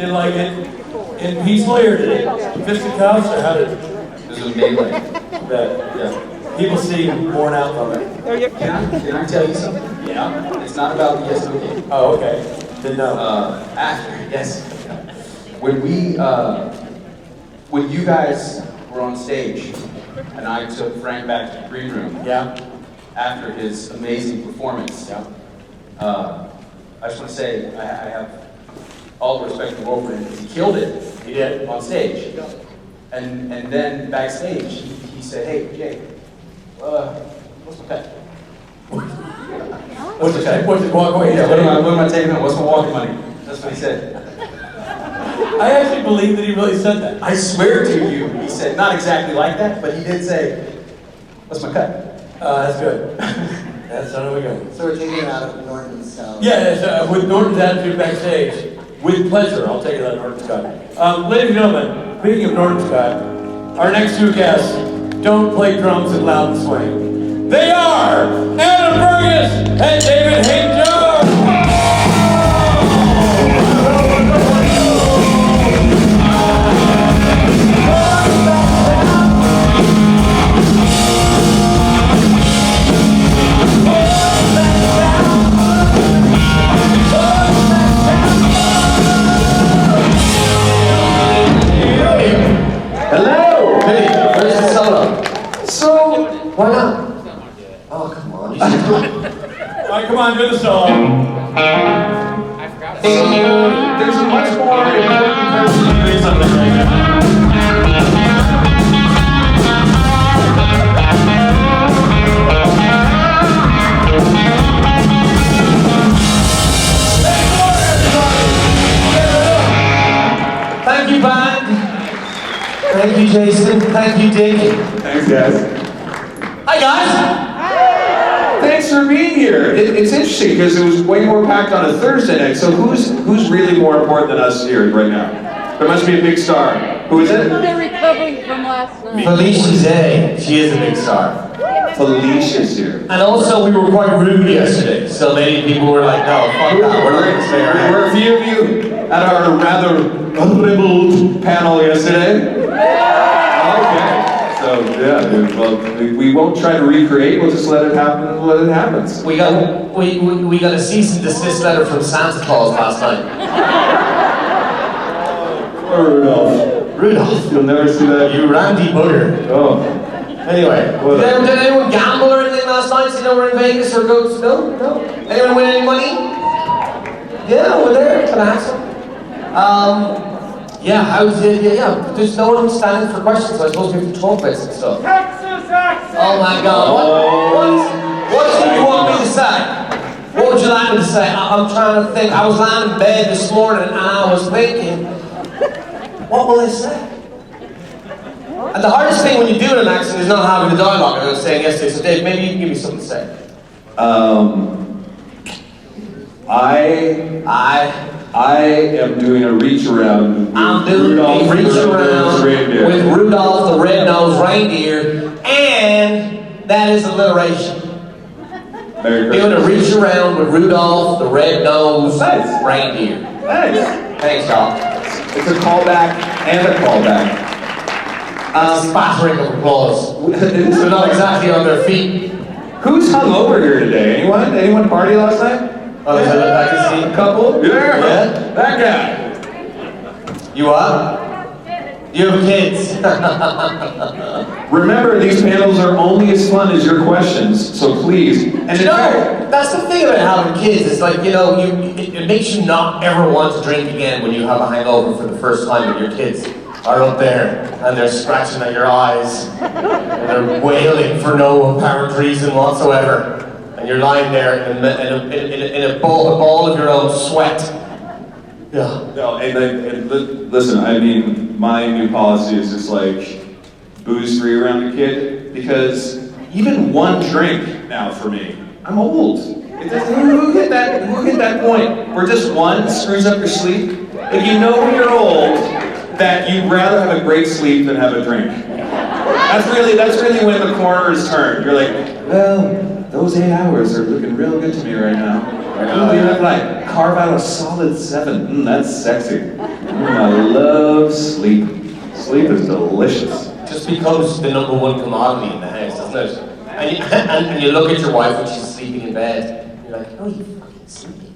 Didn't like it. In peacefully or did it fisticuffs or how did it? This was melee. Yeah. People seem worn out from it. Can I tell you something? Yeah. It's not about the ESO game. Oh, okay. Didn't know. After, yes. When you guys were on stage, and I took Frank back to the green room. Yeah. After his amazing performance. Yeah. I just want to say I have all the respect in the world for him because he killed it. He did. On stage. And then backstage, he said, "Hey, Jay, what's my pet?" What's the pet? What's the walk away? Yeah, what am I taking home? What's my walking money? That's what he said. I actually believe that he really said that. I swear to you, he said, not exactly like that, but he did say, "What's my cut?" That's good. That's how we go. So we're taking it out of Norton's. Yeah, with Norton's attitude backstage, with pleasure, I'll take it out of Norton's cut. Ladies and gentlemen, speaking of Norton's cut, our next two guests don't play drums in loud and swing. They are Adam Fergus and David Haydn-Jones! Why not? Oh, come on. Alright, come on, do the solo. There's a much more important person doing something right now. Thank you, band. Thank you, Jason. Thank you, Dick. Thanks, guys. Hi, guys. Thanks for being here. It's interesting because it was way more packed on a Thursday night. So who's really more important than us here right now? There must be a big star. Who is it? They're recovering from last night. Felicia Day. She is a big star. Felicia's here. And also, we were quite rude yesterday. So many people were like, no, fuck that. We're not going to stay There around. were a few of you at our rather ribald panel yesterday. Okay. So yeah, well, we won't try to recreate. We'll just let it happen when it happens. We got a cease and desist letter from Santa Claus last night. Poor Rudolph. Rudolph. You'll never see that. You randy bugger. Oh. Anyway, did anyone gamble or anything last night? So you know we're in Vegas or go? No? Anyone win any money? Yeah, we're there. Can I have some? Yeah, how's it? Yeah. There's no one standing for questions, so I suppose we have to talk about some stuff. Texas accent! Oh my God! What did you want me to say? What would you like me to say? I'm trying to think. I was lying in bed this morning and I was thinking, what will I say? And the hardest thing when you do an accent is not having the dialogue. I was saying yesterday. So Dave, maybe you can give me something to say. I am doing a reach around. I'm doing a reach around with Rudolph the Red-Nosed Reindeer, and that is alliteration. Merry Doing a Christmas. reach around with Rudolph the Red-Nosed Nice. Reindeer. Thanks. Thanks, y'all. It's a callback and a callback. Spattering of applause. They're not exactly on their feet. Who's hungover here today? Anyone? Anyone party last night? Oh, is that I can see? A couple? Yeah. Yeah. That guy. You what? You have kids. Remember, these panels are only as fun as your questions, so please. And You know, that's the thing about having kids. It's like, you know, it makes you not ever want to drink again when you have a hangover for the first time and your kids are up there and they're scratching at your eyes and they're wailing for no apparent reason whatsoever. And you're lying there in a ball of your own sweat. Yeah. No, listen, I mean, my new policy is just like booze free around a kid, because even one drink now for me, I'm old. Who hit that point where just one screws up your sleep? If you know when you're old that you'd rather have a great sleep than have a drink. That's really when the corner is turned. You're like, well, those 8 hours are looking real good to me right now. Ooh, you have like carve out a solid 7. That's sexy. I love sleep. Sleep is delicious. Just becomes the number one commodity in the house, doesn't it? And you look at your wife when she's sleeping in bed, and you're like, oh, you fucking sleeping.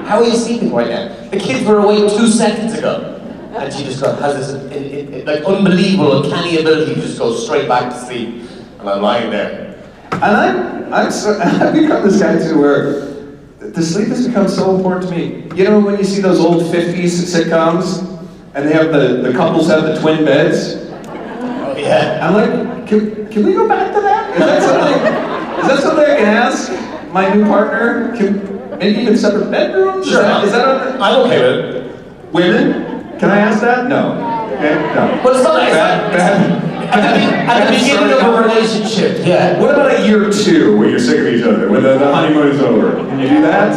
How are you sleeping right now? The kids were awake 2 seconds ago. And she just has this like unbelievable, uncanny ability to just go straight back to sleep. And I'm lying there. And I've become this guy too where the sleep has become so important to me. You know when you see those old 50s sitcoms and they have the couples have the twin beds? Oh yeah. I'm like, can we go back to that? Is that something I can ask my new partner? Maybe even separate bedrooms? Sure. Is that I'm okay with it. women? Can I ask that? No. Okay, no. But it's not nice. At the beginning of a relationship, yeah. What about at year 2 when you're sick of each other, when the honeymoon is over? Can you do that?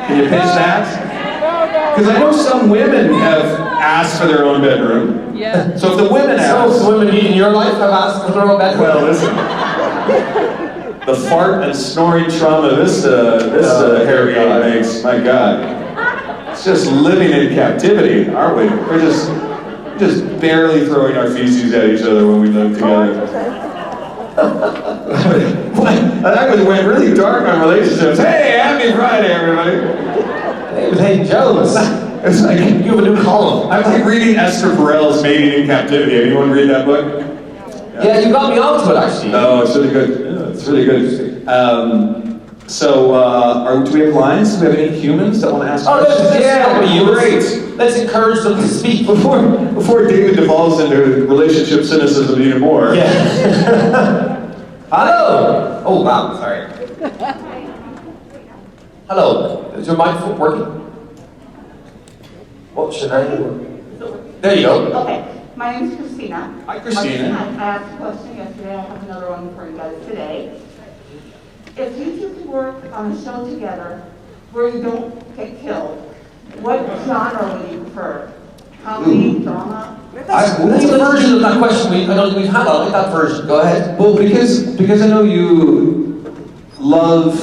Can you pitch that? Because I know some women have asked for their own bedroom. Yeah. So if the women ask... So women in your life have asked for their own bedroom? Well, listen. The fart and snoring trauma this hairy guy makes, my God. It's just living in captivity, aren't we? We're just barely throwing our feces at each other when we live together. That went really dark on relationships. Hey, happy Friday, everybody. Hey, it was Haydn-Jones. It's like, You have a new column. I'm like reading Esther Perel's Mating in Captivity. Anyone read that book? Yeah, you got me onto it actually. Oh, it's really good. Yeah, it's really good. Do we have lines? Do we have any humans that want to ask questions? Great. Let's encourage them to speak. Before David devolves into relationship cynicism even more. Yeah. Hello. Oh wow, sorry. Hello. Is your microphone working? What should I do? There you go. Okay, my name is Christina. Hi, Christina. I asked a question yesterday, I have another one for you guys today. If you two could work on a show together where you don't get killed, what genre would you prefer? Comedy, drama? That's a version of that question I don't think we've had. I like that version. Go ahead. Well, because I know you love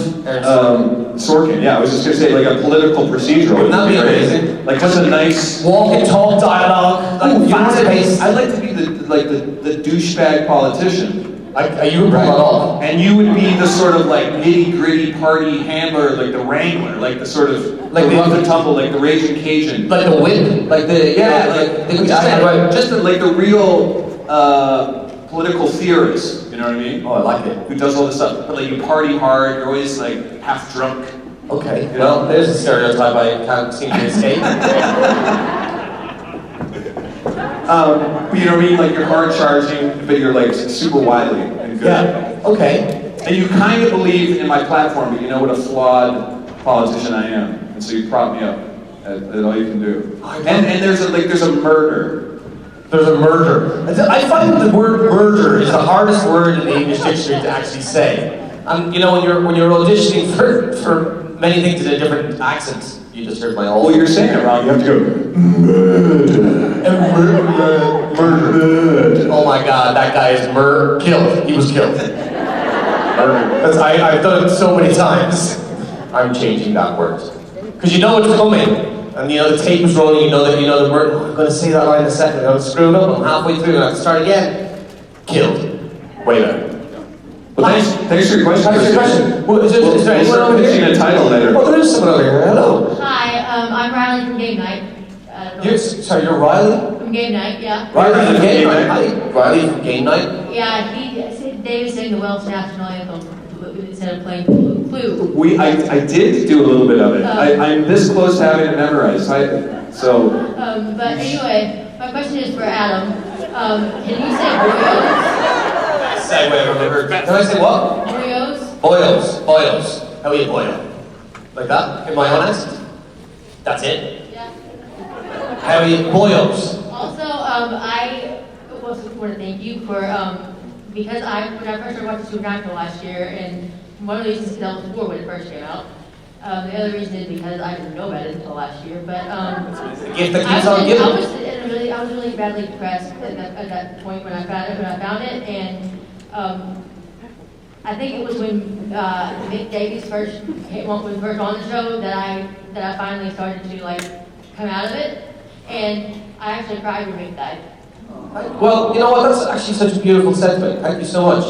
Sorkin. Yeah, I was just gonna say like a political procedural. Wouldn't that be amazing? Like just a nice walk and talk dialogue, like fast paced. I'd like to be the douchebag politician. You would pull that off. And you would be the sort of like nitty gritty party handler, like the wrangler, like the sort of like the rough and tumble, like the raging Cajun, Like the whip, like the just the real political theorist. You know what I mean? Oh, I like it. Who does all this stuff? But like you party hard, you're always like half drunk. Okay. Well, there's a stereotype I can't seem to escape. You know what I mean? Like you're hard charging, but you're like super wily and good. Yeah. Okay. And you kind of believe in my platform, but you know what a flawed politician I am, and so you prop me up at all you can do. And there's a murder. There's a murder. I find the word murder is the hardest word in the English dictionary to actually say. You know, when you're auditioning for many things in a different accent, you just heard my old. Well, you're saying it wrong. You have to go. Murder. Oh my God, that guy is killed. He was killed. Because I've done it so many times. I'm changing that word. Because you know what's coming. And you know the tape is rolling, you know the word. Oh, I'm going to say that line in a second. I'm going to screw it up. I'm halfway through and I have to start again. Killed. Wait a minute. Well, thanks for your question. Thanks for your question. Well, is there anyone over pitching here? a title later. Oh, there is someone over here. Hello. Hi, I'm Riley from Game Night. Sorry, you're Riley? From Game Night, yeah. Riley from Game Night. Hi, Riley from Game Night. Yeah, David sang the Welsh national anthem instead of playing Clue. I did do a little bit of it. I'm this close to having it memorized. But anyway, my question is for Adam. Can you say boyos? Segue, remember. Can I say what? Boyos? Boyos. How are you, boyo? Like that? In my own accent? That's it? Yeah. How are you, boyos? Also, I also want to thank you for, because when I first started watching Supernatural last year, and one of the reasons is because I was 4 when it first came out. The other reason is because I didn't know about it until last year, but It's the gift that keeps on giving. I was really badly depressed at that point when I found it, and I think it was when Nick Davies was first on the show that I finally started to like come out of it. And I actually cried when Rick died. Well, you know what? That's actually such a beautiful sentiment. Thank you so much.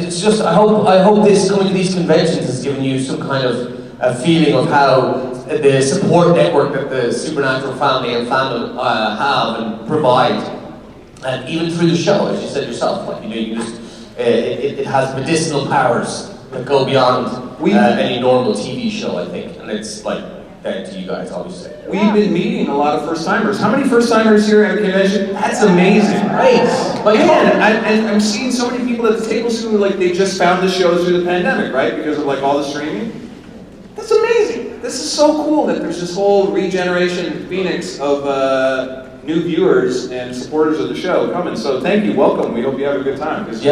It's just I hope this coming to these conventions has given you some kind of a feeling of how the support network that the Supernatural family and fandom have and provide, and even through the show, as you said yourself, like you just it has medicinal powers that go beyond any normal TV show, I think, and it's like down to you guys, obviously. We've been meeting a lot of first-timers. How many first-timers here at a convention? That's amazing. Great. Like, and I'm seeing so many people at the tables who, like, they just found the show through the pandemic, right? Because of, like, all the streaming. That's amazing. This is so cool that there's this whole regeneration phoenix of new viewers and supporters of the show coming. So thank you, welcome. We hope you have a good time. Because you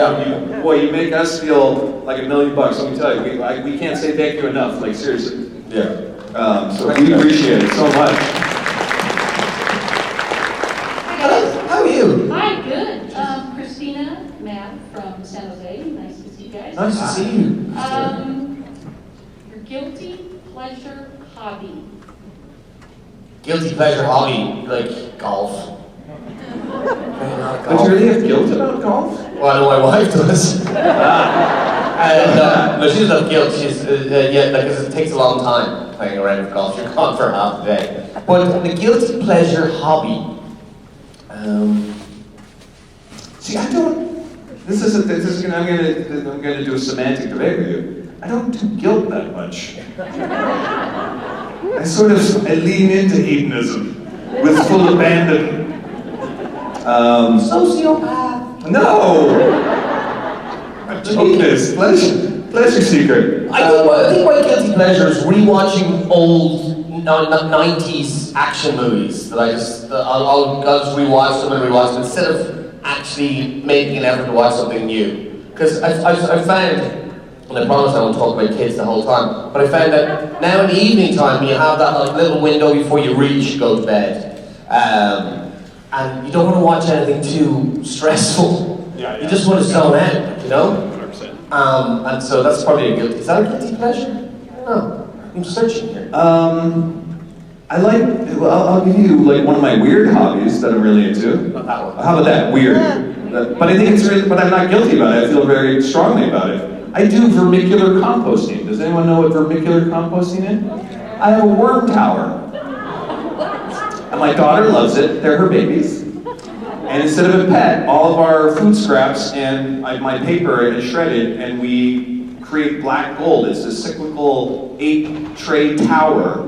make us feel like $1 million. Let me tell you, we can't say thank you enough. Like, seriously. Yeah. So we appreciate it so much. How are you? Hi, good. Christina, Matt from San Jose. Nice to see you guys. Nice to see you. Your guilty pleasure hobby. Guilty pleasure hobby, like golf. But you really have guilt about golf? Well, I know my wife does. And no, she doesn't have guilt. She's because it takes a long time playing around with golf. You're gone for half the day. But the guilty pleasure hobby. See, I don't. I'm gonna do a semantic debate with you. I don't do guilt that much. I lean into hedonism with full abandon. Sociopath. No. Genius, pleasure seeker. I think my guilty pleasure is rewatching old 90s action movies that I'll just rewatch them and rewatch them instead of actually making an effort to watch something new. Because I found, and I promise I won't talk about kids the whole time, but I found that now in the evening time you have that like little window before you really should go to bed, and you don't want to watch anything too stressful. You just want to zone out, you know? 100%. And so that's probably a guilty. Is that a guilty pleasure? No, I'm searching here. I'll give you like one of my weird hobbies that I'm really into. Not that one. How about that? Weird. But I think it's really, but I'm not guilty about it. I feel very strongly about it. I do vermicular composting. Does anyone know what vermicular composting is? I have a worm tower. And my daughter loves it. They're her babies. And instead of a pet, all of our food scraps and my paper is shredded, and we create black gold. It's a cyclical 8-tray tower.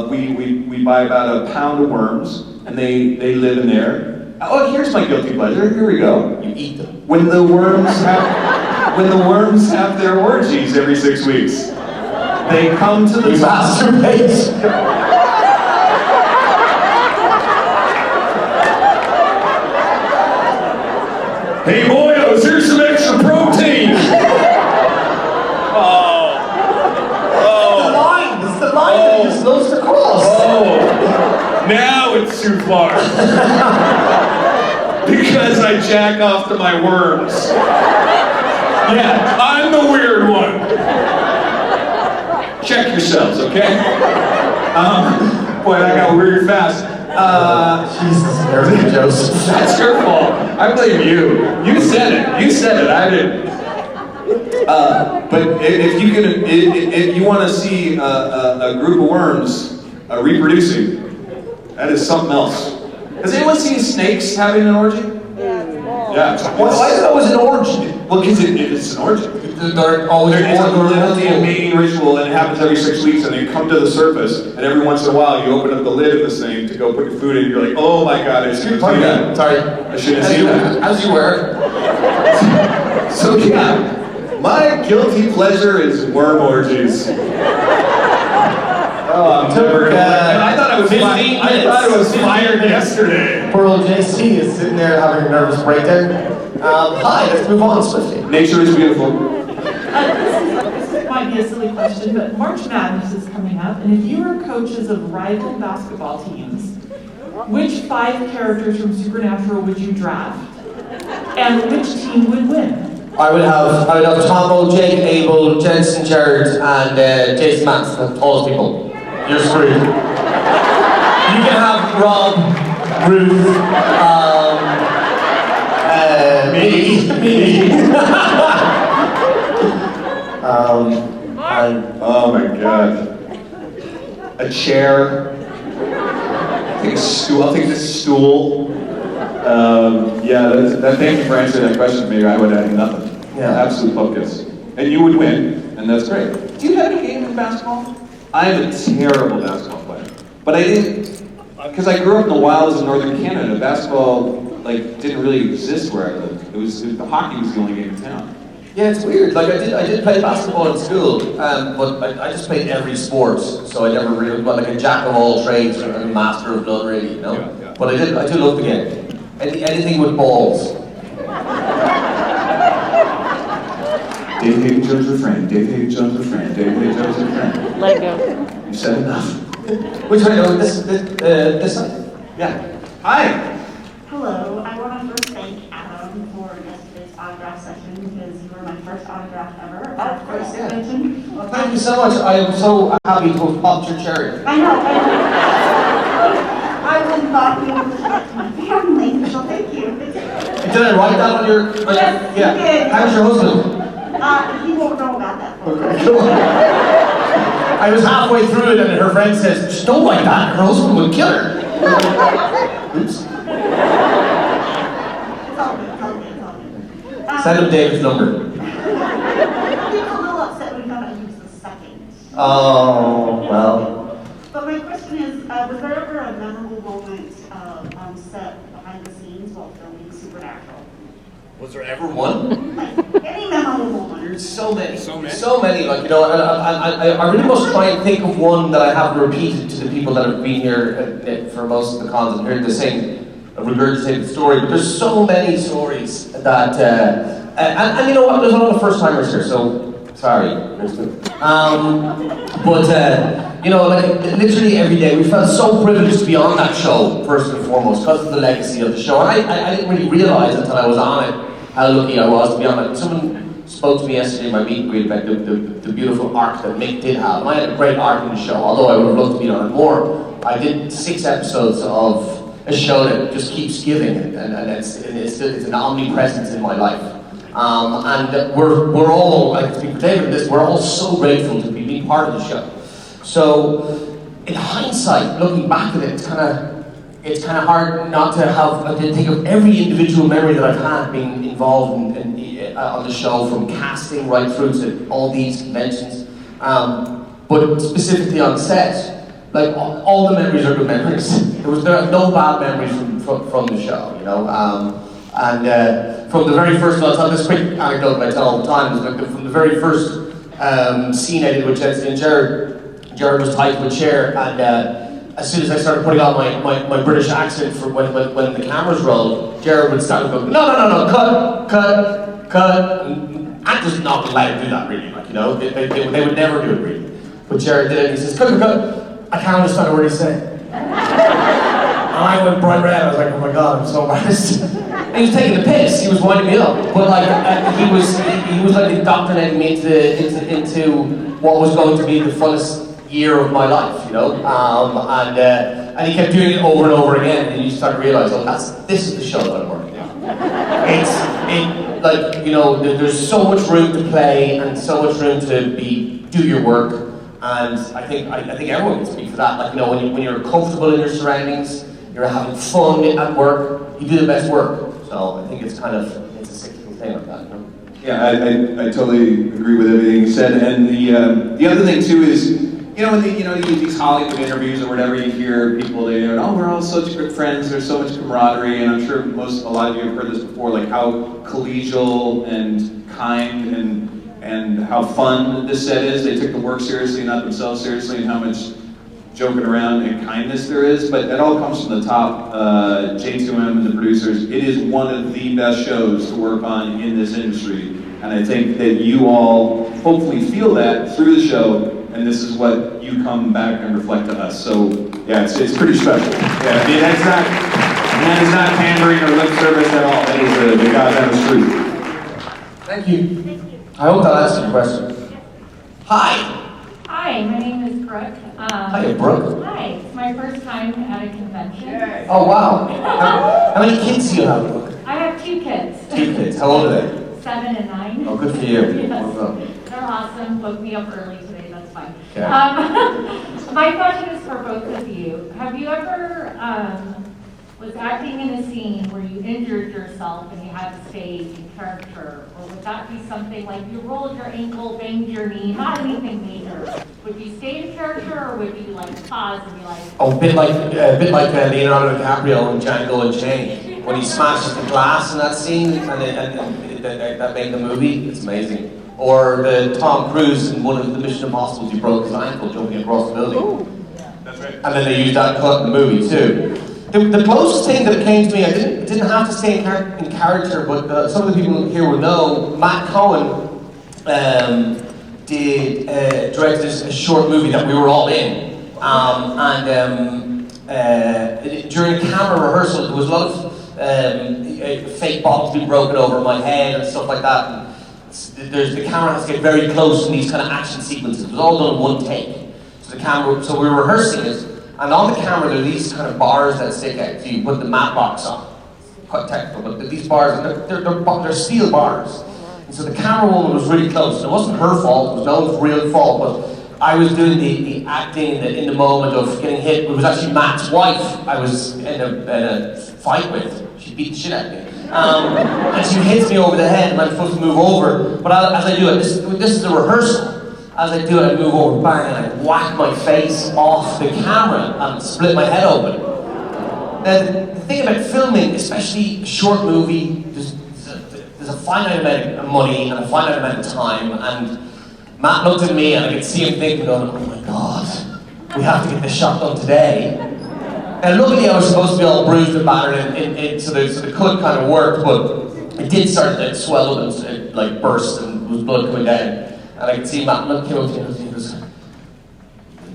We buy about a pound of worms, and they live in there. Oh, here's my guilty pleasure. Here we go. You eat them. When the worms have their orgies every 6 weeks, they come to the top. Masturbate. Hey boyos, here's some extra protein! It's the line that just loves to cross. Now it's too far. Because I jack off to my worms. Yeah, I'm the weird one. Check yourselves, okay? Boy, I got weird fast. Jesus, Joseph. That's your fault. I blame you. You said it. I didn't. But if you want to see a group of worms reproducing, that is something else. Has anyone seen snakes having an orgy? Yeah. Well, I thought it was an orgy. Well, because it's an orgy. They're always It's literally a mating ritual, and it happens every 6 weeks, and they come to the surface, and every once in a while you open up the lid of this thing to go put your food in, and you're like, oh my god, I shouldn't see that. Sorry. I shouldn't see that. As you were. So yeah, my guilty pleasure is worm orgies. Oh, I'm never I thought I was 15 I thought I was fired yesterday. Poor old JC is sitting there having a nervous breakdown. Hi, let's move on swiftly. Nature is beautiful. This might be a silly question, but March Madness is coming up, and if you were coaches of rival basketball teams, which 5 characters from Supernatural would you draft? And which team would win? I would have Tomo, Jake, Abel, Jensen, Jared, and Jason Mance, all those people. you're screwed. You can have Rob, Ruth, me. Oh my god. A chair. I'll take a stool. I'll take this stool. Yeah, thank you for answering that question, Mayor. I would have nothing. Yeah. Absolute focus. And you would win, and that's great. Do you have any game in basketball? I am a terrible basketball player. But I didn't, because I grew up in the wilds of northern Canada. Basketball, didn't really exist where I lived. The hockey was the only game in town. Yeah, it's weird. I did play basketball in school, but I just played every sport, so I never really got a jack of all trades or a master of none, really, you know. Yeah. But I do love the game. Anything with balls. David Haydn-Jones refrain. David Haydn-Jones refrain. David Haydn-Jones refrain. Let it go. You said enough. Which way? Oh, this side. Yeah. Hi. Hello, I want to first thank Adam for yesterday's autograph session because you were my first autograph ever at first yeah. convention. Well, thank you so much. I am so happy to have popped your cherry. I know. I would not be able to talk to my family, so thank you. Did I write that on your? Yes, you yeah. did. How's your husband? He won't know about that. Okay, cool. I was halfway through it and her friend says, "Just don't like that. Her husband would kill her." Oops. It's all good, it's all good, it's all good. Send him David's number. He was a little upset when he found out he was the second. Oh, well. But my question is, was there ever a memorable moment on set behind the scenes while filming Supernatural? Was there ever one? Like, any memorable moment? There's so many. So many. I really must try and think of one that I haven't repeated to the people that have been here for most of the cons and heard the same regurgitated story. But there's so many stories that, and you know what? There's a lot of first timers here, so sorry. Literally every day we felt so privileged to be on that show first and foremost because of the legacy of the show. And I didn't really realize until I was on it how lucky I was to be on it. Someone spoke to me yesterday in my meet and greet about the beautiful arc that Mick did have. And I had a great arc in the show, although I would have loved to be on it more. I did 6 episodes of a show that just keeps giving, and it's an omnipresence in my life. And we're all, I can speak for David in this, we're all so grateful to be part of the show. So, in hindsight, looking back at it, it's kind of hard not to think of every individual memory that I've had being involved on the show, from casting right through to all these conventions. But specifically on set, all the memories are good memories. There are no bad memories from the show, you know. From the very first, I'll tell this quick anecdote that I tell all the time, is from the very first scene I did with Jensen and Jared was tied to a chair, and as soon as I started putting on my British accent for when the cameras rolled, Jared would start and go, no, cut, and actors not allowed to do that really, they would never do it really. But Jared did it, and he says, cut, I can't understand a word he's saying. And I went bright red, I was like, oh my god, I'm so embarrassed. And he was taking the piss, he was winding me up, but he was like indoctrinating me into what was going to be the funnest year of my life, you know, and he kept doing it over and over again, and you start to realize, this is the show that I'm working on. There's so much room to play and so much room to do your work, and I think everyone can speak for that. When you're comfortable in your surroundings, you're having fun at work, you do the best work. So I think it's a cyclical thing like that, you know? Yeah, I totally agree with everything you said, and the other thing too is, when you do these Hollywood interviews or whatever, you hear people, we're all such good friends, there's so much camaraderie, and I'm sure a lot of you have heard this before, like how collegial and kind and how fun this set is. They took the work seriously, not themselves seriously, and how much joking around and kindness there is, but it all comes from the top. J2M and the producers, it is one of the best shows to work on in this industry, and I think that you all hopefully feel that through the show, and this is what you come back and reflect to us. So yeah, it's pretty special. Yeah, that is not pandering or lip service at all. That is the God's honest truth. Thank you. I hope that answers your question. Hi. Hi, my name is Greg. Brooke. Hi, Brooke. Hi, it's my first time at a convention. Oh, wow. How many kids do you have, Brooke? I have 2 kids. 2 kids. How old are they? 7 and 9. Oh, good for you. Yes. Well done. They're awesome. Woke me up early today. That's fine. Okay. My question is for both of you. Have you ever was acting in a scene where you injured yourself and you had to stay in character, or would that be something like you rolled your ankle, banged your knee, not anything major? Would you stay in character, or would you like pause and be like? Oh, a bit like Leonardo DiCaprio in Django Unchained, when he smashes the glass in that scene and that made the movie. It's amazing. Or the Tom Cruise in one of the Mission Impossibles, he broke his ankle jumping across the building. Ooh. That's right. And then they used that cut in the movie too. The closest thing that came to me, I didn't have to stay in character, but some of the people here will know, Matt Cohen directed a short movie that we were all in. During camera rehearsal, there was a lot of fake bottles being broken over my head and stuff like that. And the camera has to get very close in these kind of action sequences. It was all done in one take. So we were rehearsing it. And on the camera, there are these kind of bars that stick out. So you put the mat box on. Quite technical, but these bars, they're steel bars. And so the camera woman was really close. And it wasn't her fault, it was no one's real fault, but I was doing the acting in the moment of getting hit. It was actually Matt's wife I was in a fight with. She beat the shit out of me. And she hits me over the head, and I'm supposed to move over. But as I do it, this is a rehearsal. As I do it, I move over, bang, and I whack my face off the camera and split my head open. Now, the thing about filming, especially a short movie, there's a finite amount of money and a finite amount of time, and Matt looked at me and I could see him thinking, going, oh my God, we have to get this shot done today. And luckily I was supposed to be all bruised and battered, so the cut kind of worked, but it did start to swell up and it like burst and there was blood coming down. And I could see Matt came up to me and he was,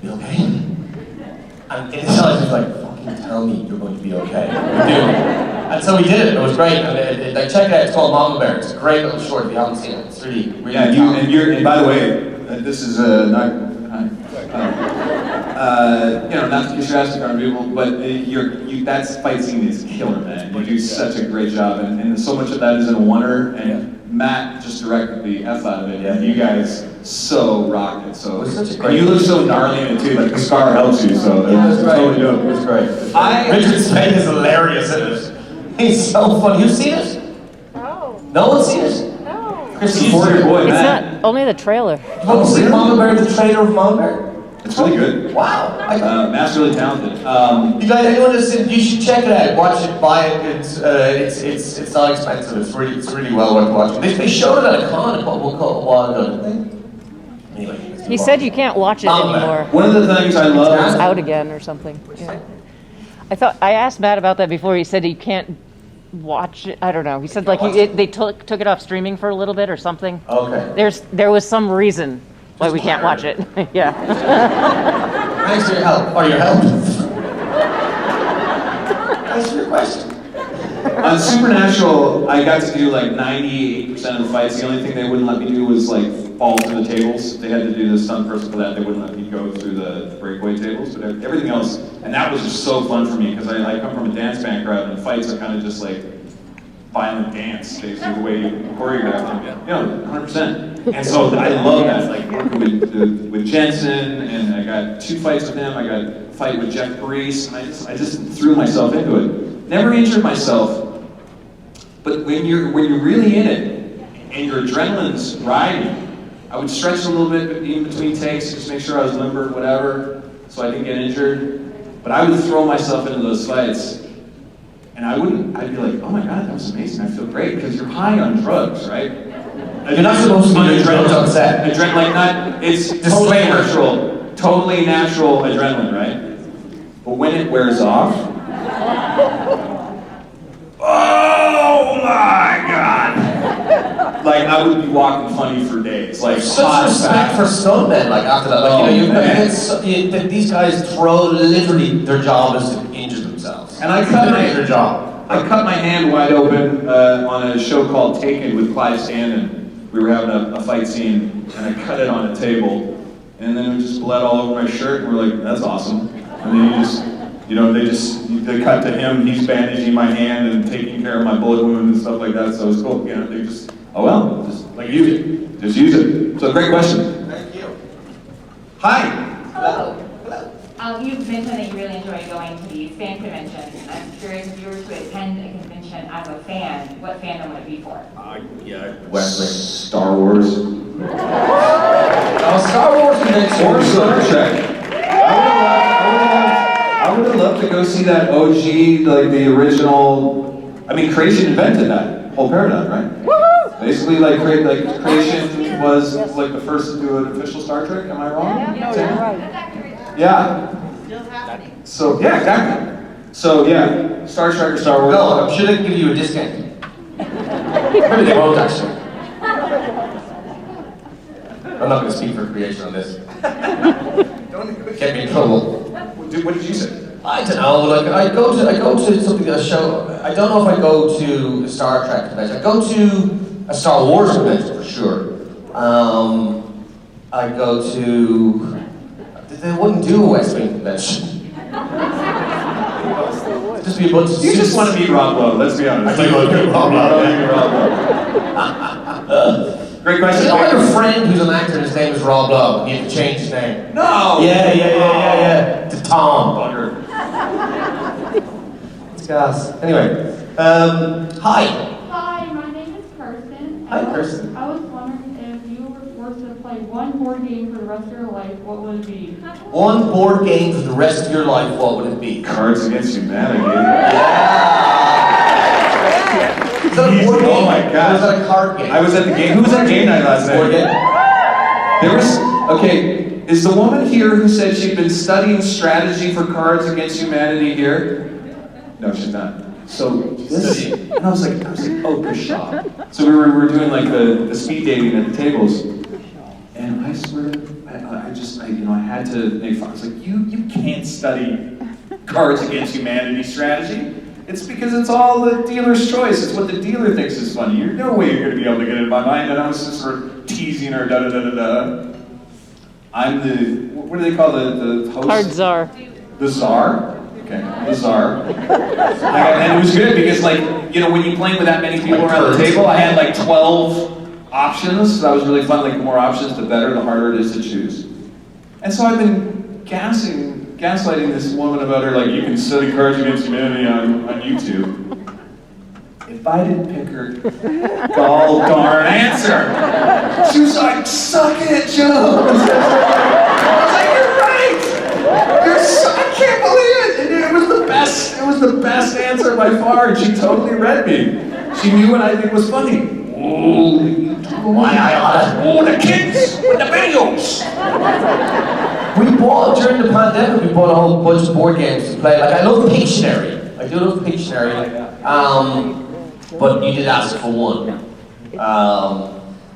"You'll be okay?" And in his eyes, he was like, "Fucking tell me you're going to be okay. We're doing it." And so we did it. It was great. And check it out. It's called Mama Bear. It's a great little short if you haven't seen it. It's really, really. Yeah, and by the way, this is not. Not to get your ass on people, but that fight scene is killer, man. You do such a great job, and so much of that is in a oneer, and Matt just directed the F out of it, and you guys so rocked it. So, and you look so gnarly in it too, like the scar helps you, so Yeah, that's right. totally dope. It was great. Richard Spade is hilarious in it. He's so funny. You've seen it? No. No one's seen it? No. Chris, It's for your boy, It's Matt. not only the trailer. You want to see Mama Bear, the trailer of Mama Bear? It's really good. Wow. Matt's really talented. You guys, anyone listen? You should check it out. Watch it, buy it. It's not expensive. It's really well worth watching. They showed it at a con a while ago, didn't they? Anyway. He said you can't watch it anymore. One of the things I It's love. out again or something. Yeah. I asked Matt about that before. He said you can't watch it. I don't know. He said like they took it off streaming for a little bit or something. Okay. There was some reason why we can't watch it. Yeah. Thanks for your help. Or your help. Thanks for your question. On Supernatural, I got to do like 98% of the fights. The only thing they wouldn't let me do was like fall through the tables. They had to do the stunt person for that. They wouldn't let me go through the breakaway tables, but everything else, and that was just so fun for me because I come from a dance band crowd, and fights are kind of just like violent dance, basically the way you choreograph them. 100%. And so I love that, like working with Jensen, and I got 2 fights with him. I got a fight with Jeff Parise, and I just threw myself into it. Never injured myself, but when you're really in it and your adrenaline's riding, I would stretch a little bit in between takes, just make sure I was limber, whatever, so I didn't get injured. But I would throw myself into those fights. And I'd be like, oh my God, that was amazing, I feel great, because you're high on drugs, right? You're not supposed to be doing drugs on set. It's totally natural adrenaline, right? But when it wears off, oh my God! Like, I would be walking funny for days, like Such respect for stuntmen, like after that, these guys literally, their job is to injure themselves. And I cut my hand wide open on a show called Taken with Clive Standen. We were having a fight scene, and I cut it on a table, and then it just bled all over my shirt, and we're like, that's awesome. And then they cut to him, he's bandaging my hand and taking care of my bullet wound and stuff like that, so it's cool. You know, they just, oh well, just like use it. Just use it. So great question. Thank you. Hi. Hello. You've mentioned that you really enjoy going to these fan conventions. I'm curious if you were to attend a convention as a fan, what fandom would it be for? Yeah. Wesley. Star Wars. Star Wars convention. Or Star Trek. I would have loved to go see that OG, like the original. I mean, Creation invented that whole paradigm, right? Woohoo! Basically, Creation was like the first to do an official Star Trek. Am I wrong? Yeah. Yeah. Still happening. So yeah, exactly. So yeah, Star Trek or Star Wars. No, I'm sure they can give you a discount. Maybe they won't actually. I'm not going to speak for Creation on this. Don't Get me in trouble. What did you say? I don't know. Like I go to something, a show. I don't know if I go to a Star Trek convention. I go to a Star Wars convention for sure. I go to. They wouldn't do a West Wing convention. Just be a bunch of. You just want to meet Rob Lowe. Let's be honest. I do want to meet Rob Lowe. Great question. You know, I have a friend who's an actor. His name is Rob Lowe. He had to change his name. No. Yeah. To Tom. Bugger. It's gas. Anyway, hi. Hi, my name is Kirsten. Hi, Kirsten. I was wondering if you were to play one board game for the rest of your life, what would it be? One board game for the rest of your life, what would it be? Cards Against Humanity. Is that a board game? Oh my God. Or was that a card game? I was at the game. Who was at game night last night? Board game? There was, okay, is the woman here who said she'd been studying strategy for Cards Against Humanity here? No, she's not. So this, and I was like, oh, Pshaw. So we were doing like the speed dating at the tables, and I swear, I had to make fun. I was like, you can't study Cards Against Humanity strategy. It's because it's all the dealer's choice. It's what the dealer thinks is funny. There's no way you're going to be able to get it in my mind. And I was just sort of teasing her, da-da-da-da-da. I'm the, what do they call the host? Card czar. The czar? Okay, the czar. And it was good because, when you're playing with that many people around the table, I had like 12 options. So that was really fun. Like, the more options, the better, the harder it is to choose. And so I've been gaslighting this woman about her, like, you can study Cards Against Humanity on YouTube. If I didn't pick her gall darn answer, she was like, suck it, Joe. I was like, you're right. I can't believe it. And it was the best answer by far, and she totally read me. She knew what I think was funny. Oh, the kids with the videos. We bought, during the pandemic, we bought a whole bunch of board games to play. Like, I love Pictionary. I do love Pictionary. But you did ask for one.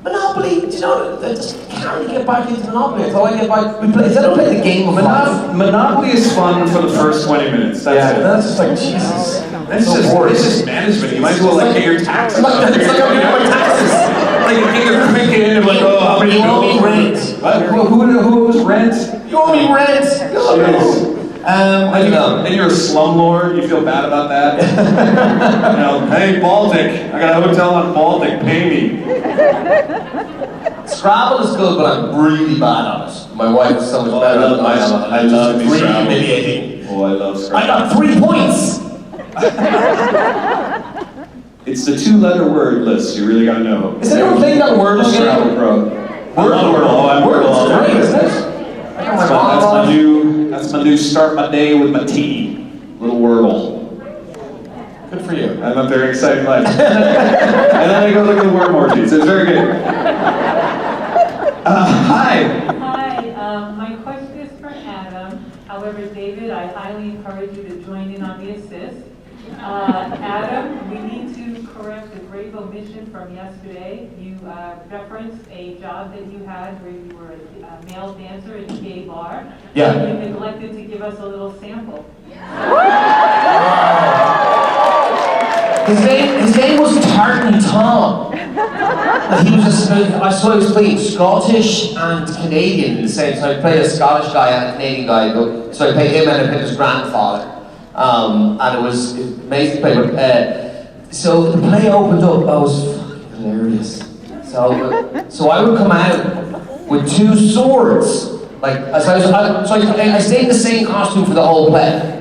Monopoly, do you know, I just can't really get back into Monopoly. I thought I get back, instead of playing the game of life. Monopoly is fun for the first 20 minutes. That's it. That's just like, Jesus. It's just management. You might as well pay your taxes. It's like I'm doing my taxes. Like you get your cricket and like, oh, how many you owe me rent. Who was rent? You owe me rent. I don't know. And you're a slumlord. You feel bad about that. Hey Baltic, I got a hotel on Baltic. Pay me. Scrabble is good, but I'm really bad on it. My wife is so much better than I am. I love me really Scrabble. humiliating. Oh, I love Scrabble. I got 3 points. It's the 2-letter word list. You really gotta know. Is anyone playing that word again? Scrabble Pro. Wordle is great, isn't it? That's my new start my day with my tea. Little Wordle. Good for you. I have a very exciting life. And then I go look at the word more teas. It's very good. Hi. Hi, my question is for Adam. However, David, I highly encourage you to join in on the assist. Adam, we need to correct a grave omission from yesterday. You referenced a job that you had where you were a male dancer at a gay bar. Yeah. And you neglected to give us a little sample. His name was Tartan Tom. he was I saw he was playing Scottish and Canadian in the same. So I played a Scottish guy and a Canadian guy. So I played him and I played his grandfather. And it was amazing to play. But, so the play opened up. I was fucking hilarious. So I would come out with 2 swords. Like, I stayed in the same costume for the whole play.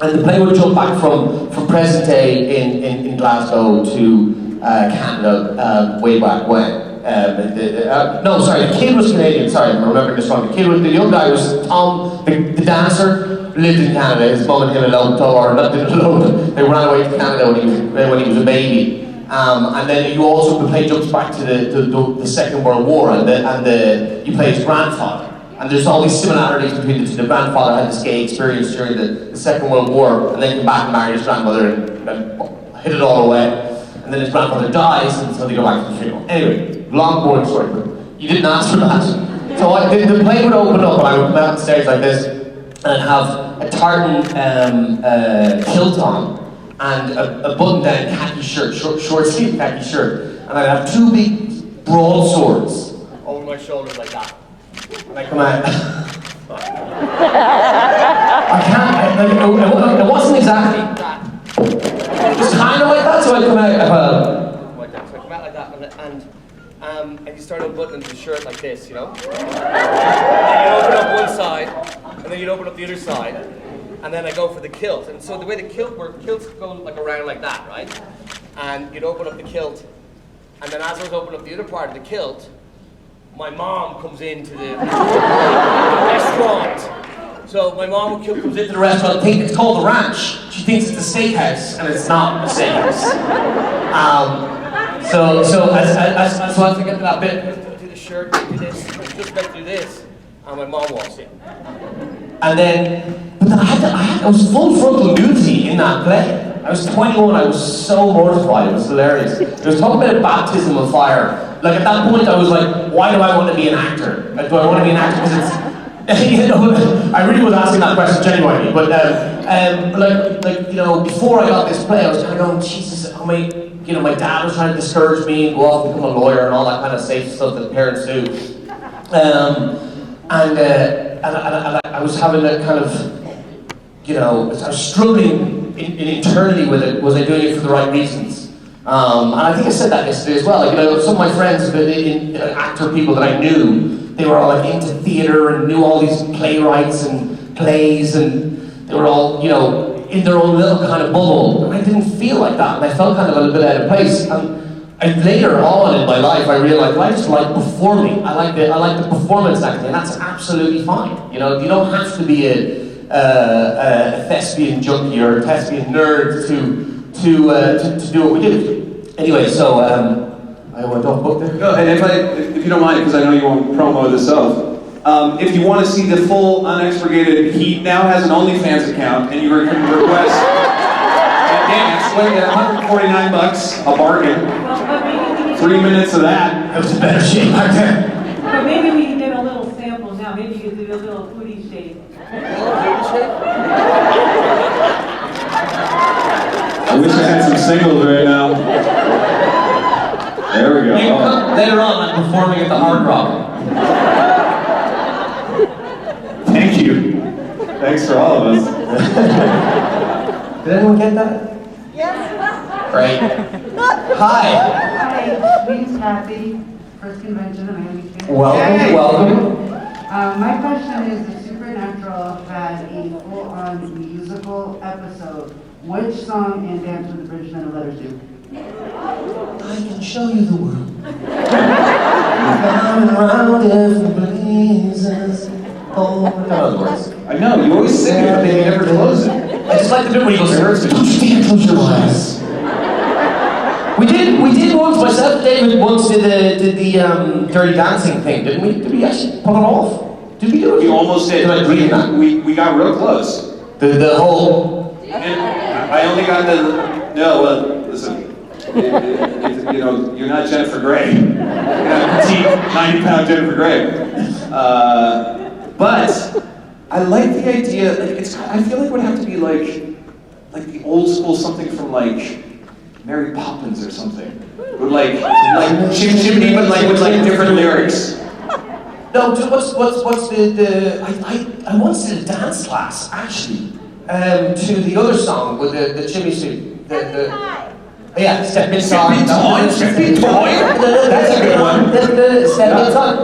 And the play would jump back from present day in Glasgow to Canada way back when. No, sorry, the kid was Canadian. Sorry, I'm remembering this wrong. The young guy was Tom, the dancer, lived in Canada. His mum and him eloped, or not didn't elope. They ran away to Canada when he was a baby. And then you also, the play jumps back to the Second World War, and you play his grandfather. And there's all these similarities between the two. The grandfather had this gay experience during the Second World War, and then came back and married his grandmother and hid it all away. And then his grandmother dies, and so they go back to the funeral. Anyway, long boring story, but you didn't ask for that. So the play would open up, and I would come out on stage like this, and I'd have a tartan kilt on, and a button-down khaki shirt, short-sleeved khaki shirt, and I'd have 2 big broadswords over my shoulders like that. And I come out. It wasn't exactly that. It was kind of like that, so I come out. Like that. So I come out like that, and you start unbuttoning the shirt like this, you know? And you open up one side, and then you'd open up the other side, and then I go for the kilt. And so the way the kilt works, kilts go like around like that, right? And you'd open up the kilt, and then as I was opening up the other part of the kilt, my mom comes into the restaurant. So my mom comes into the restaurant, it's called the Ranch. She thinks it's a steakhouse, and it's not a steakhouse. So as I get to that bit, do the shirt, do this, just about to do this, and my mom walks in. And then, I was full frontal nudity in that play. I was 21, I was so mortified, it was hilarious. It was talking about a baptism of fire. Like at that point I was like, why do I want to be an actor? Like, do I want to be an actor because it's, you know, I really was asking that question genuinely, but before I got this play, I was kind of going, Jesus, my dad was trying to discourage me and go off and become a lawyer and all that kind of safe stuff that parents do. And I was having that kind of, I was struggling internally with it. Was I doing it for the right reasons? And I think I said that yesterday as well. Some of my friends, actor people that I knew, they were all like into theater and knew all these playwrights and plays, and they were all, in their own little kind of bubble. And I didn't feel like that, and I felt kind of a little bit out of place. And later on in my life, I realized I just like performing. I like the performance acting, and that's absolutely fine. You don't have to be a thespian junkie or a thespian nerd to do what we do. Anyway, so I went off book there. No, and if you don't mind, because I know you won't promo this up. If you want to see the full unexpurgated, he now has an OnlyFans account, and you can request a dance at $149, a bargain. 3 minutes of that. It was a better shape back then. But maybe we can get a little sample now. Maybe you could do a little booty shake. I wish I had some singles right now. There we go. Later on, I'm performing at the Hard Rock. Thank you. Thanks for all of us. Did anyone get that? Yes. Great. Hi. Hi, my name's Kathy. First convention in Miami. Welcome. My question is, if Supernatural had a full-on musical episode, which song and dance would the British Men of Letters do? I can show you the world. Coming around different places. Oh, I know the words. I know, you always sing it, but you never close it. I just like the bit where he goes, don't you dare close your eyes. We did once, myself and David once did the Dirty Dancing thing, didn't we? Did we actually pull it off? Did we do it? You almost did. Did I dream that? We got real close. The whole... And I only got listen. You're not Jennifer Grey. You're not petite, 90-pound Jennifer Grey. But I like the idea. I feel like it would have to be like the old school something from like Mary Poppins or something. With like chimney, but like with like different lyrics. No, what's the I once did a dance class actually to the other song with the chimney sweep. Yeah, Step In Time. Step In Time. That's a good one. Step In Time.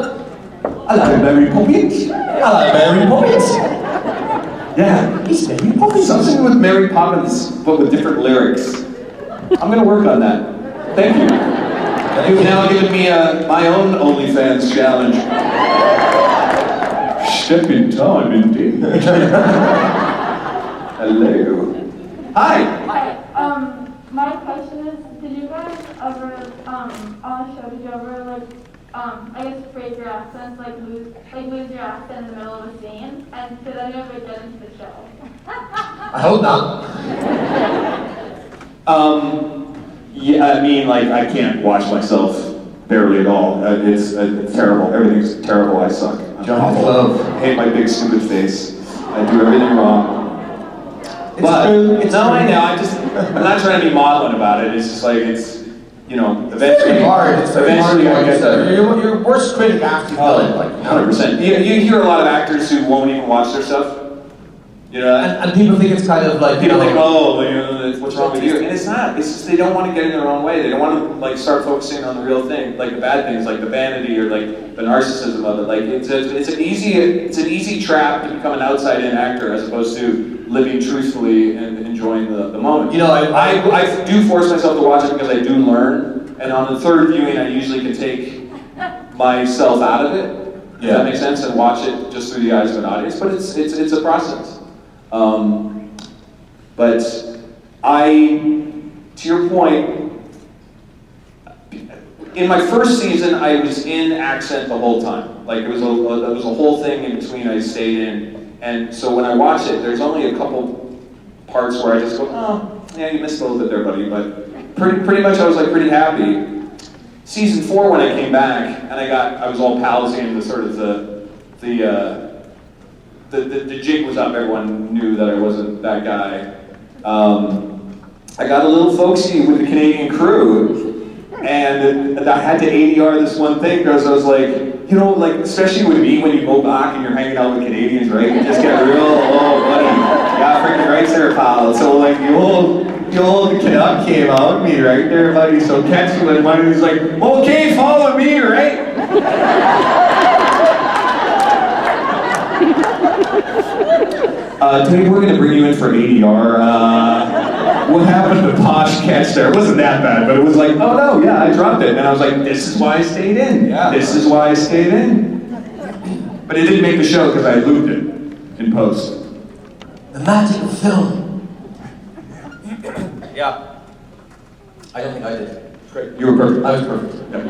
Hello, Mary Poppins. Hello, Mary Poppins. Yeah, He's Mary Poppins. something with Mary Poppins, but with different lyrics. I'm gonna work on that. Thank you. You've now given me my own OnlyFans challenge. Step in time, indeed. Hello. Hi. Hi, my question is, did you guys ever, on a show, did you ever, like, I guess break your accents, lose your accent in the middle of a scene? And did any of it get into the show? I hope not. Yeah, I mean, like, I can't watch myself barely at all. It's terrible. Everything's terrible. I suck. I'm awful. I hate my big stupid face. I do everything wrong. But no, I know. I'm not trying to be maudlin about it. It's just like eventually. It's very hard. It's very hard. Eventually, I get there. You're your worst critic after you done it, like 100%. You hear a lot of actors who won't even watch their stuff. You know, and people think it's kind of like people think, oh, what's wrong with you? And it's not. It's just they don't want to get in their own way. They don't want to like start focusing on the real thing, like the bad things, like the vanity or like the narcissism of it. Like it's an easy trap to become an outside-in actor as opposed to living truthfully and enjoying the moment. You know, I do force myself to watch it because I do learn, and on the third viewing, I usually can take myself out of it. Does that make sense? And watch it just through the eyes of an audience. But it's a process. But to your point, in my first season, I was in accent the whole time. Like it was a whole thing in between I stayed in. And so when I watch it, there's only a couple parts where I just go, oh, yeah, you missed a little bit there, buddy. But pretty much I was like pretty happy. Season 4, when I came back, and I was all palsy and the jig was up, everyone knew that I wasn't that guy. I got a little folksy with the Canadian crew, and I had to ADR this one thing because I was like, especially with me, when you go back and you're hanging out with Canadians, right? You just get real, oh, buddy, yeah, freaking right there, pal. So like, the old Canuck came out at me right there, buddy, so catch you and one of these like, okay, follow me, right? Today we're going to bring you in for ADR. What happened to Posh catch there? It wasn't that bad, but it was like, oh no, yeah, I dropped it. And I was like, this is why I stayed in. Yeah. This is why I stayed in. But it didn't make the show because I looped it in post. The magic of film. Yeah. I don't think I did. Great. You were perfect. I was perfect. Yep.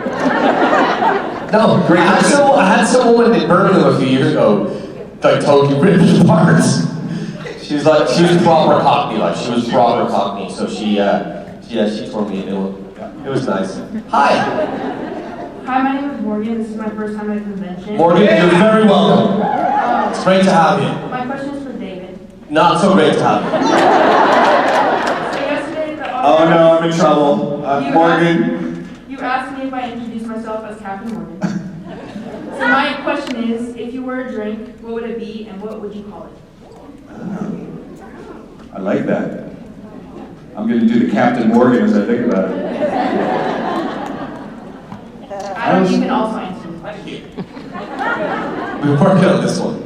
No, great. I had some woman in Birmingham a few years ago that totally ripped it apart. She was proper Cockney, she was proper Cockney, so she tore me a new one. It was nice. Hi! Hi, my name is Morgan. This is my first time at a convention. Morgan, you're very welcome. It's great to have you. My question is for David. Not so great to have you. So yesterday, oh no, I'm in trouble. Morgan. You asked me if I introduced myself as Captain Morgan. So my question is, if you were a drink, what would it be and what would you call it? I like that. I'm going to do the Captain Morgan as I think about it. Adam, you can also answer the question. We're working on this one.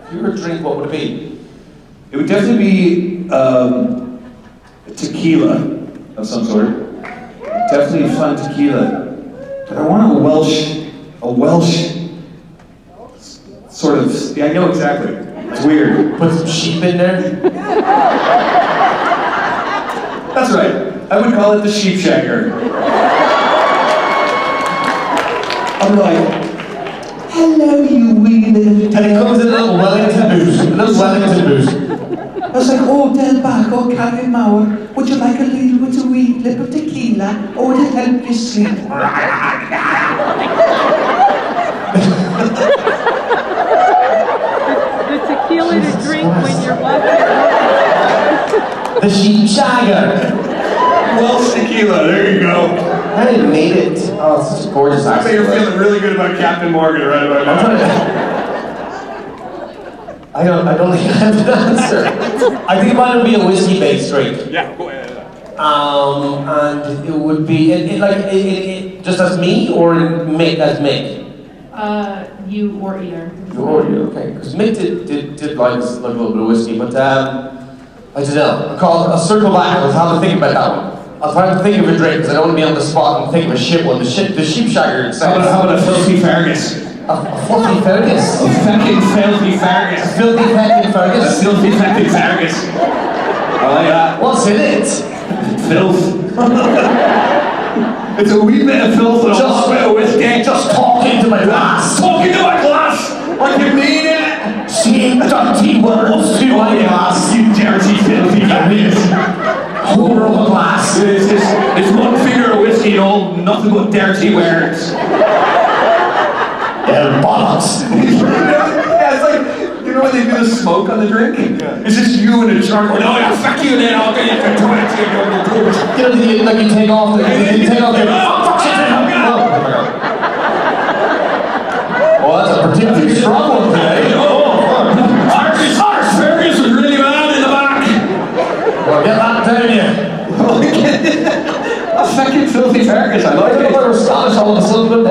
If you were a drink, what would it be? It would definitely be tequila of some sort. Definitely fun tequila. But I want a Welsh sort of, yeah, I know exactly. It's weird. Put some sheep in there? That's right. I would call it the sheep shagger. I'm like, hello, you wee little... And it comes in a little Wellington booze. I was like, oh, Del Bac, oh, Carrie Mauer, would you like a little with a wee lip of tequila, or would it help you sleep? The tequila to drink when you're walking. The sheep shagger. Welsh tequila, there you go. I made it. Oh, it's such a gorgeous I bet accent. you're feeling really good about Captain Morgan right about now. I don't think I have an answer. I think mine would be a whiskey-based drink. Yeah, go ahead. And it would be it just as me or Mick as Mick. You or either. You or you, okay? Because Mick did like a little bit of whiskey, but I don't know. I'll circle back. I'll have to think about that one. I'll try to think of a drink because I don't want to be on the spot and think of a shit one. The sheep shagger. How about a filthy Fergus? A filthy Fergus. A fucking filthy Fergus. A filthy fucking Fergus. A filthy fucking Fergus. I like that. What's in it? Filth. It's a wee bit of filth and a little bit of whiskey. Just talk into my glass. Talk into my glass. Like you mean it. Say dirty words to my glass. You dirty filthy Fergus. Pour of a glass. It's one finger of whiskey, all nothing but dirty words. Yeah, bollocks. Yeah, it's like, you know when they do the smoke on the drink? Yeah. It's just you and a shark going, oh yeah, fuck you then, I'll get you for 20. You know, you take off the... fuck shit, well, that's a particularly strong one today. Fergus was really bad in the back. Well, get that down you. A fucking filthy Fergus, I like it. We're Scottish all of a sudden,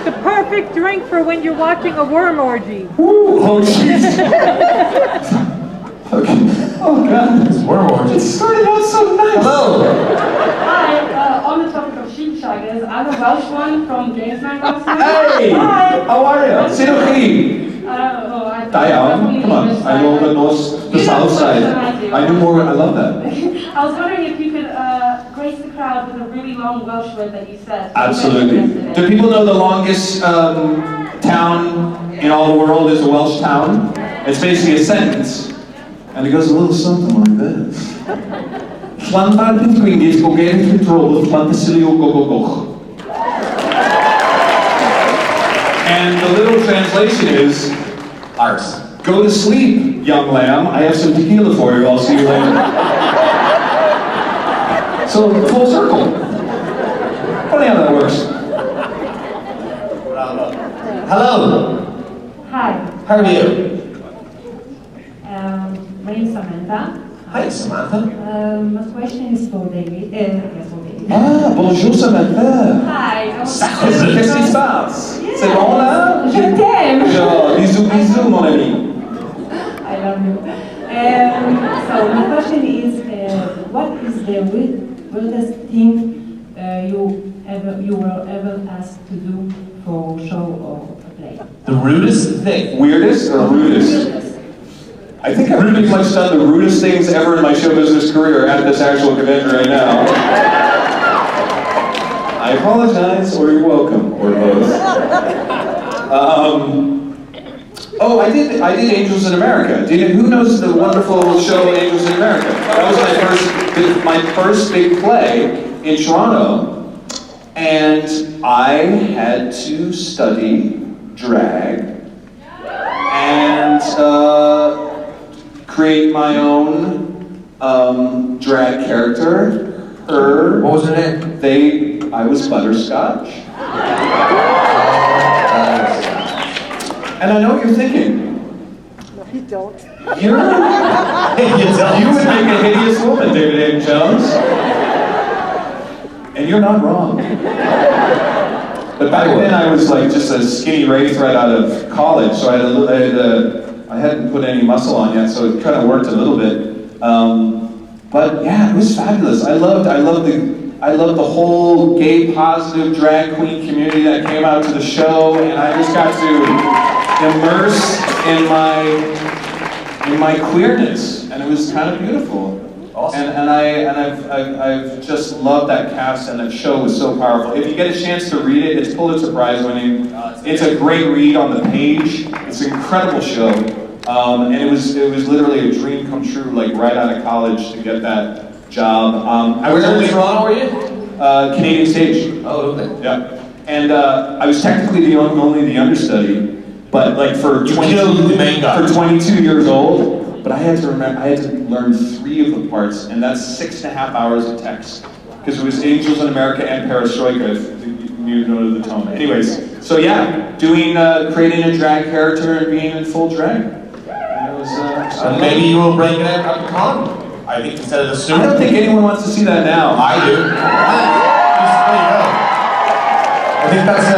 The perfect drink for when you're watching a worm orgy. Ooh, oh jeez. Okay. Oh god. It's worm orgy. It started out so nice. Hello. Hi, on the topic of sheep shaggers, I'm a Welsh one from James Manchester. Hey! Hi! How are you? Sit okay. Da iawn. Come on. I know the south side. I know more. I love that. I was wondering if you could grace the crowd with a really long Welsh word that you said. Absolutely. Do people know the longest town in all the world is a Welsh town? It's basically a sentence. And it goes a little something like this. Llanfairpwll Gwyngyll go gen control Llanfasilio go go go. And the little translation is, Arse. Go to sleep, young lamb. I have some tequila for you. I'll see you later. So, full circle. Funny how that works. Hello. Hi. How are you? My name is Samantha. Hi, Samantha. My question is for David. Yes, for David. Ah, bonjour Samantha. Hi. Qu'est-ce qui se passe? C'est bon là? Je t'aime. Bisous, bisous, mon ami. I love you. So my question is, what is the weirdest thing you were ever asked to do for a show or a play? The rudest thing. Weirdest or rudest? I think I've pretty much done the rudest things ever in my show business career at this actual convention right now. I apologize, or you're welcome, or both. Oh, I did Angels in America. Who knows the wonderful show Angels in America? That was my first big play in Toronto, and I had to study drag and create my own drag character. What was her name? I was Butterscotch. And I know what you're thinking. No, you don't. You would make a hideous woman, David Haydn-Jones. And you're not wrong. But back then I was like just a skinny wraith right out of college, so I hadn't put any muscle on yet, so it kind of worked a little bit. But yeah, it was fabulous. I loved the whole gay positive drag queen community that came out to the show, and I just got to immerse in my queerness, and it was kind of beautiful. Awesome. And I've just loved that cast, and that show was so powerful. If you get a chance to read it, it's Pulitzer Prize winning. It's a great read on the page. It's an incredible show. And it was literally a dream come true, like right out of college to get that job. I was Where in Toronto were you? Canadian Stage. Oh, okay. Yeah. And I was technically only the understudy, but like for 22 years old, but I had to learn 3 of the parts, and that's 6.5 hours of text. Because it was Angels in America and Perestroika, if you know the tone. Anyways, so yeah, creating a drag character and being in full drag. That was, And maybe you will break it out at the con. I think instead of the suit. I don't think anyone wants to see that now. I do. I think that's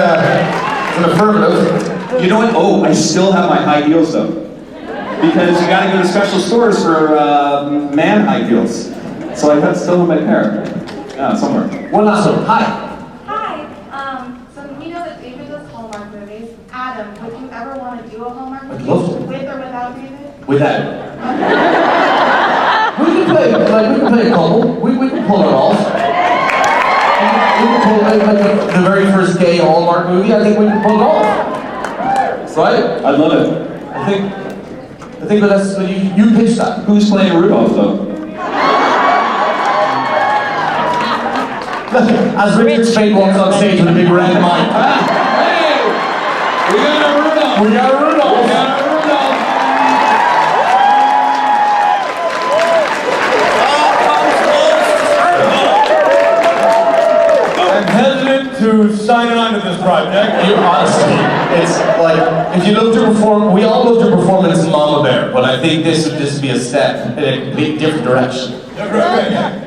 an affirmative. You know what? Oh, I still have my high heels though. Because you gotta go to special stores for man high heels. So I still have my pair. Yeah, somewhere. One last one. Hi. Hi. So we know that David does Hallmark movies. Adam, would you ever want to do a Hallmark movie? love to. With or without David? Without. We can play a couple. We can pull it off. We can pull like the very first gay Hallmark movie. I think we can pull it off. Right? I love it. I think that's you pitched that. Who's playing Rudolph though? As Richard Spade walks on stage with a big red mic. Hey! We got a Rudolph! We got a Rudolph! We got a Rudolph! I'm hesitant to sign on to this project. You honestly, it's like if you look to perform, we all look to performance in Mama Bear, but I think this would just be a step in a big different direction. Right.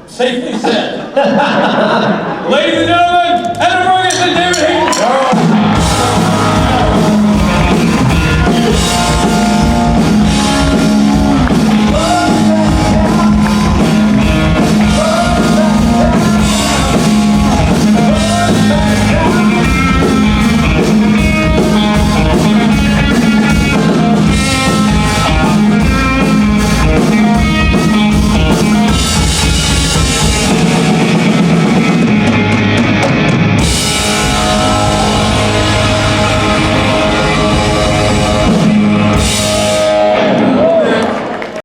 Safely said. Ladies and gentlemen, Adam Fergus and David Haydn.